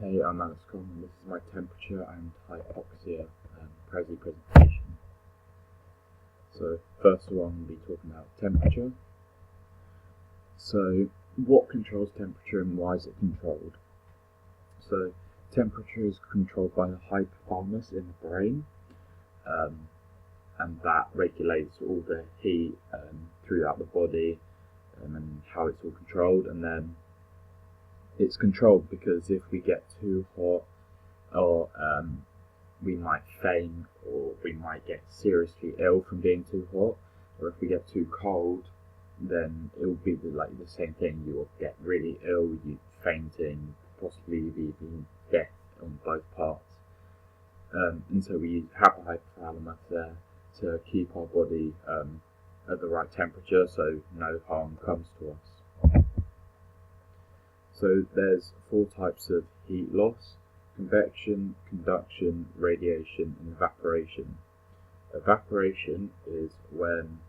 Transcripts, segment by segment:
Hey, I'm Alex Coleman. This is my temperature and hypoxia presentation. So first of all, I'm going to be talking about temperature. So what controls temperature and why is it controlled? So temperature is controlled by the hypothalamus in the brain, and that regulates all the heat throughout the body and how it's all controlled. And then it's controlled because if we get too hot, or we might faint, or we might get seriously ill from being too hot, or if we get too cold, then it will be the same thing. You will get really ill, you fainting, possibly even death on both parts. And so we have a hypothalamus there to keep our body at the right temperature, so no harm comes to us. So there's 4 types of heat loss: convection, conduction, radiation, and evaporation. Evaporation is when,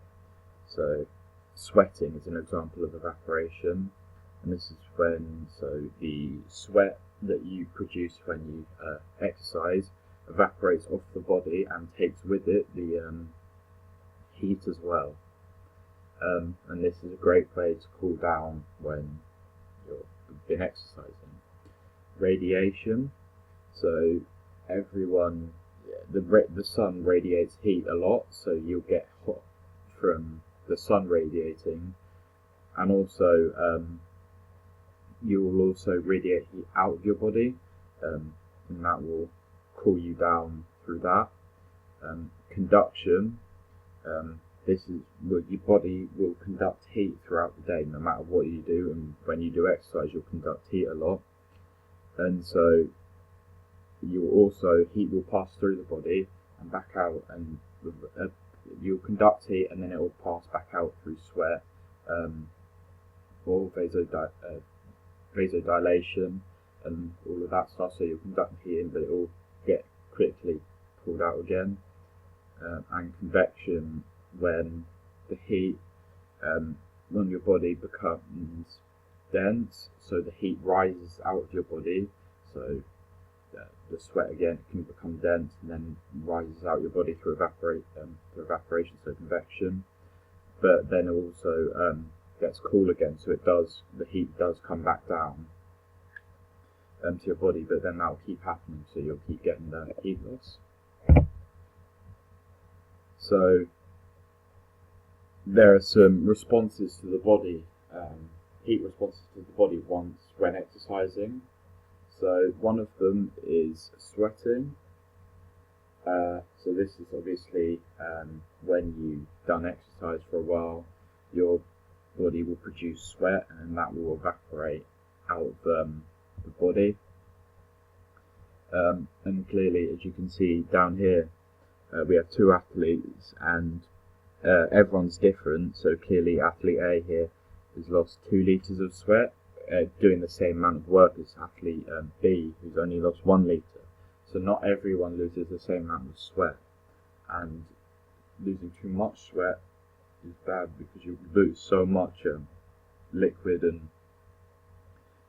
so sweating is an example of evaporation, and this is when, so the sweat that you produce when you exercise evaporates off the body and takes with it the heat as well. And this is a great way to cool down when you've been exercising. Radiation. So everyone, the sun radiates heat a lot, so you'll get hot from the sun radiating, and also you will also radiate heat out of your body, and that will cool you down through that. Conduction. This is where your body will conduct heat throughout the day, no matter what you do, and when you do exercise, you'll conduct heat a lot. And so heat will pass through the body and back out, and you'll conduct heat, and then it will pass back out through sweat, or vasodilation, and all of that stuff. So you'll conduct heat in, but it will get quickly pulled out again. And convection, when the heat on your body becomes dense, so the heat rises out of your body, so the sweat again can become dense and then rises out your body through evaporation, so convection. But then it also gets cool again, so the heat does come back down to your body, but then that will keep happening, so you'll keep getting the heat loss. So there are some responses to the body, heat responses to the body when exercising. So one of them is sweating. So this is obviously when you've done exercise for a while, your body will produce sweat, and that will evaporate out of the body. And clearly, as you can see down here, we have 2 athletes, and everyone's different. So clearly athlete A here has lost 2 litres of sweat, doing the same amount of work as athlete B, who's only lost 1 litre. So not everyone loses the same amount of sweat, and losing too much sweat is bad because you lose so much liquid and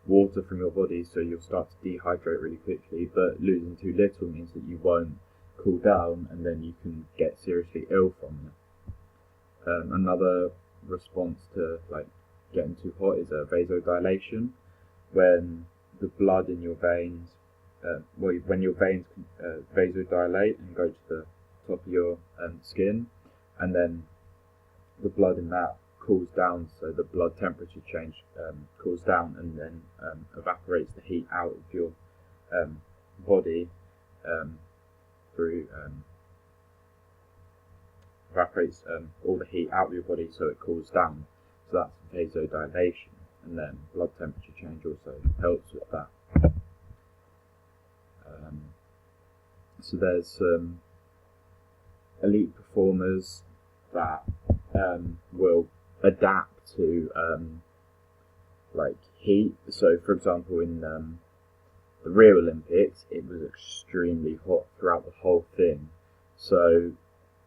water from your body, so you'll start to dehydrate really quickly. But losing too little means that you won't cool down, and then you can get seriously ill from it. Another response to getting too hot is vasodilation, when the blood in your veins, when your veins vasodilate and go to the top of your skin, and then the blood in that cools down, so the blood temperature change cools down, and then evaporates the heat out of your body through evaporates all the heat out of your body, so it cools down. So that's vasodilation, and then blood temperature change also helps with that. So there's some elite performers that will adapt to heat. So for example, in the Rio Olympics, it was extremely hot throughout the whole thing, so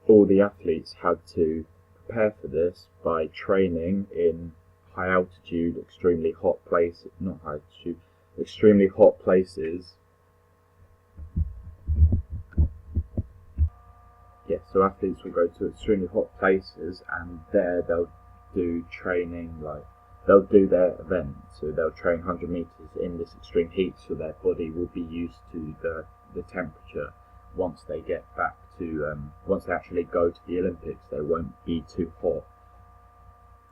all the athletes had to prepare for this by training in high altitude, extremely hot places, not high altitude, extremely hot places. Yeah, so athletes will go to extremely hot places, and there they'll do training, like they'll do their event, so they'll train 100 meters in this extreme heat, so their body will be used to the temperature. Once they get back to, once they actually go to the Olympics, they won't be too hot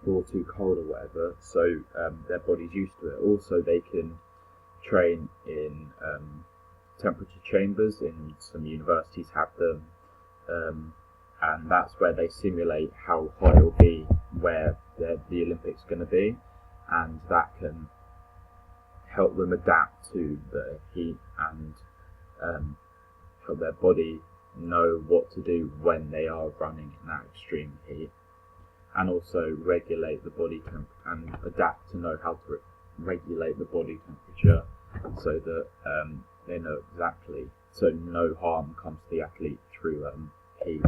or too cold or whatever, so their body's used to it. Also, they can train in temperature chambers. In some universities have them, and that's where they simulate how hot it will be where the Olympics are going to be, and that can help them adapt to the heat and help their body know what to do when they are running in that extreme heat, and also regulate the body temp and adapt to know how to regulate the body temperature, so that they know exactly, so no harm comes to the athlete through heat.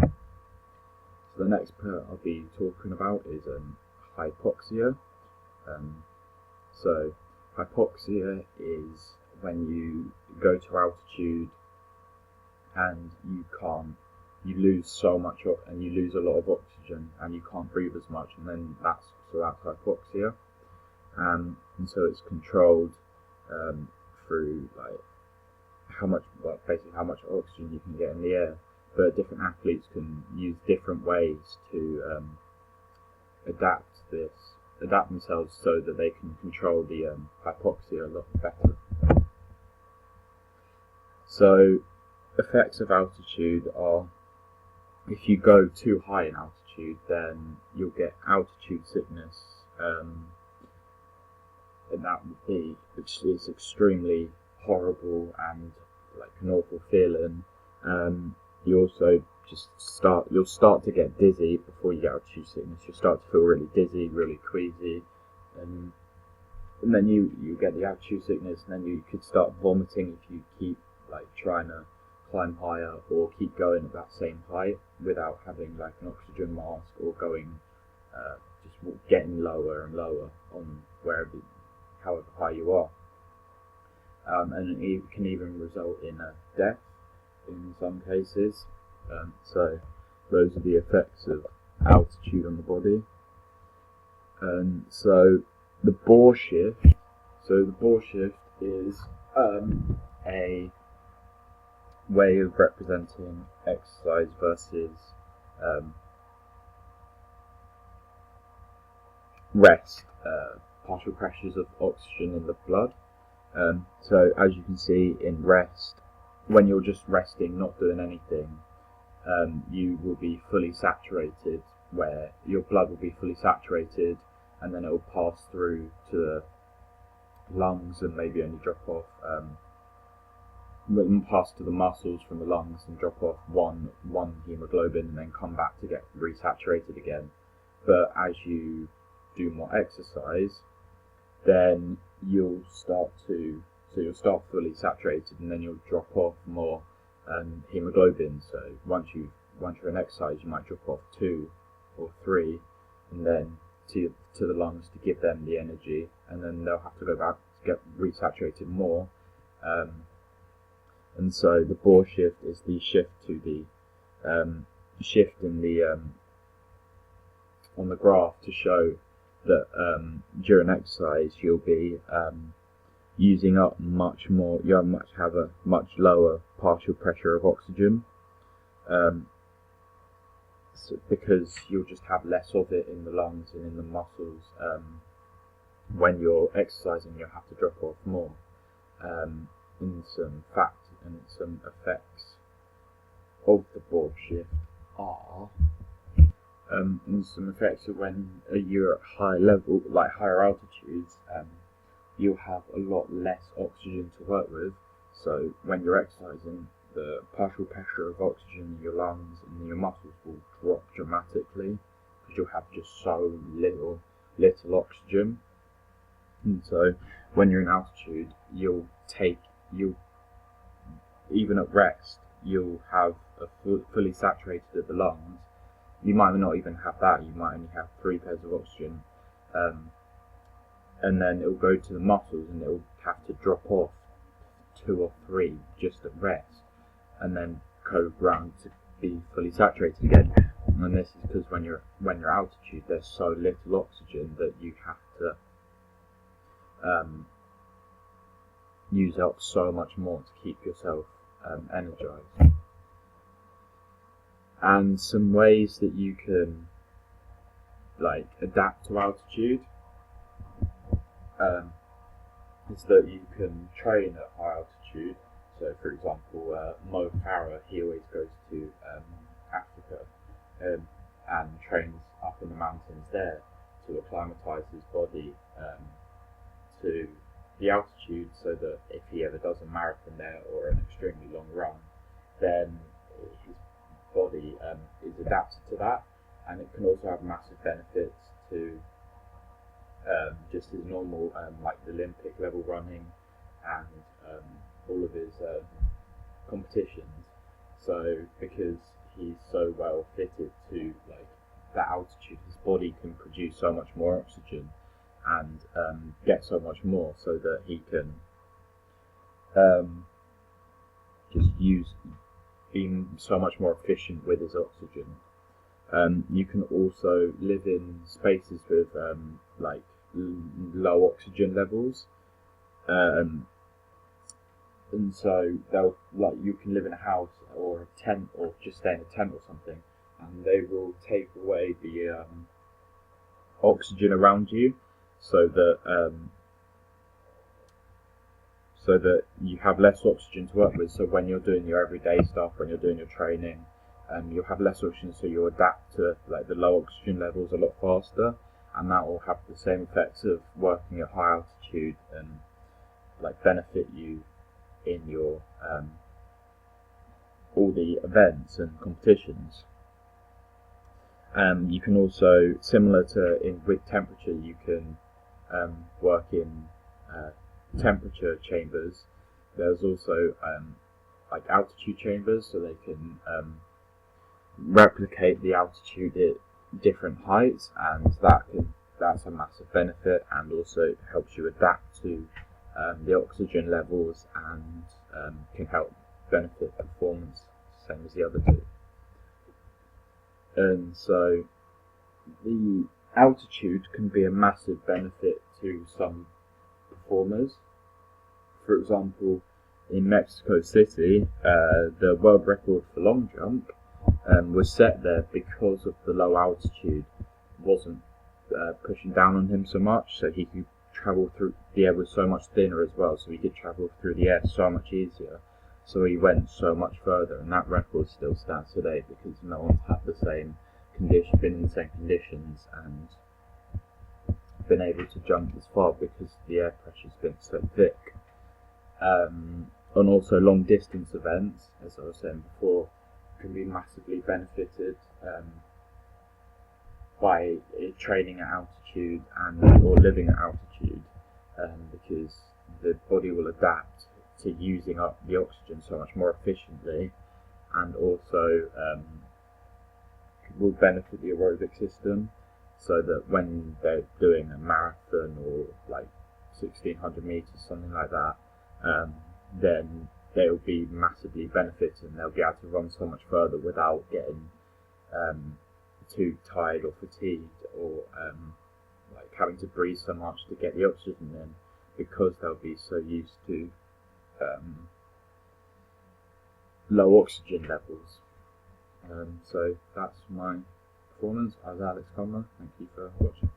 So the next part I'll be talking about is hypoxia. So hypoxia is when you go to altitude and you lose so much, and you lose a lot of oxygen, and you can't breathe as much, and then that's hypoxia. And so it's controlled through basically how much oxygen you can get in the air. But different athletes can use different ways to adapt themselves so that they can control the hypoxia a lot better. So effects of altitude are, if you go too high in altitude, then you'll get altitude sickness, and that would be, which is extremely horrible and like an awful feeling. You also you'll start to get dizzy before you get altitude sickness. You'll start to feel really dizzy, really queasy, and then you get the altitude sickness, and then you could start vomiting if you keep like trying to climb higher or keep going at that same height without having like an oxygen mask, or going just getting lower and lower on however high you are, and it can even result in death in some cases. So those are the effects of altitude on the body. And so the Bohr shift. So the Bohr shift is a way of representing exercise versus rest, partial pressures of oxygen in the blood. So as you can see, in rest, when you're just resting, not doing anything, you will be fully saturated, where your blood will be fully saturated, and then it will pass through to the lungs and maybe only drop off, pass to the muscles from the lungs and drop off one hemoglobin, and then come back to get resaturated again. But as you do more exercise, then you'll start fully saturated, and then you'll drop off more hemoglobin. So once you're in exercise, you might drop off 2 or 3, and then to the lungs to give them the energy, and then they'll have to go back to get resaturated more. And so the Bohr shift is the shift to the shift in the on the graph to show that during exercise you'll be using up much more. You'll have a much lower partial pressure of oxygen, because you'll just have less of it in the lungs and in the muscles. When you're exercising, you'll have to drop off more. And some effects of the Bohr shift are, and some effects of when you're at high level, like higher altitudes, you'll have a lot less oxygen to work with. So when you're exercising, the partial pressure of oxygen in your lungs and in your muscles will drop dramatically, because you'll have just so little oxygen. And so when you're in altitude, even at rest, you'll have fully saturated at the lungs. You might not even have that. You might only have 3 pairs of oxygen, and then it will go to the muscles, and it will have to drop off 2 or 3 just at rest, and then go round to be fully saturated again. And this is because when you're at altitude, there's so little oxygen that you have to use up so much more to keep yourself energized. And some ways that you can adapt to altitude is that you can train at high altitude. So, for example, Mo Farah, he always goes to Africa and trains up in the mountains there to acclimatise his body to the altitude, so that if he ever does a marathon there or an extremely long run, then his body is adapted to that. And it can also have massive benefits to just his normal Olympic level running and all of his competitions. So because he's so well fitted to that altitude, his body can produce so much more oxygen and get so much more, so that he can just being so much more efficient with his oxygen. You can also live in spaces with low oxygen levels, and so you can live in a house or a tent, or just stay in a tent or something, and they will take away the oxygen around you, so that you have less oxygen to work with. So when you're doing your everyday stuff, when you're doing your training, you'll have less oxygen, so you'll adapt to the low oxygen levels a lot faster, and that will have the same effects of working at high altitude and benefit you in your all the events and competitions. You can also, similar to with temperature, you can work in temperature chambers. There's also altitude chambers, so they can replicate the altitude at different heights, and that's a massive benefit, and also helps you adapt to the oxygen levels, and can help benefit performance, same as the other two. And so the altitude can be a massive benefit to some performers. For example, in Mexico City, the world record for long jump was set there because of the low altitude wasn't pushing down on him so much, so he could travel through the air was so much thinner as well, so he could travel through the air so much easier. So he went so much further, and that record still stands today because no one's had the same condition, been in the same conditions, and been able to jump as far because the air pressure's been so thick. And also long distance events, as I was saying before, can be massively benefited by training at altitude or living at altitude, because the body will adapt to using up the oxygen so much more efficiently, and also will benefit the aerobic system, so that when they're doing a marathon or 1600 meters, something like that, then they'll be massively benefited, and they'll be able to run so much further without getting too tired or fatigued, or having to breathe so much to get the oxygen in, because they'll be so used to low oxygen levels. So that's my performance. I was Alex Conner. Thank you for watching.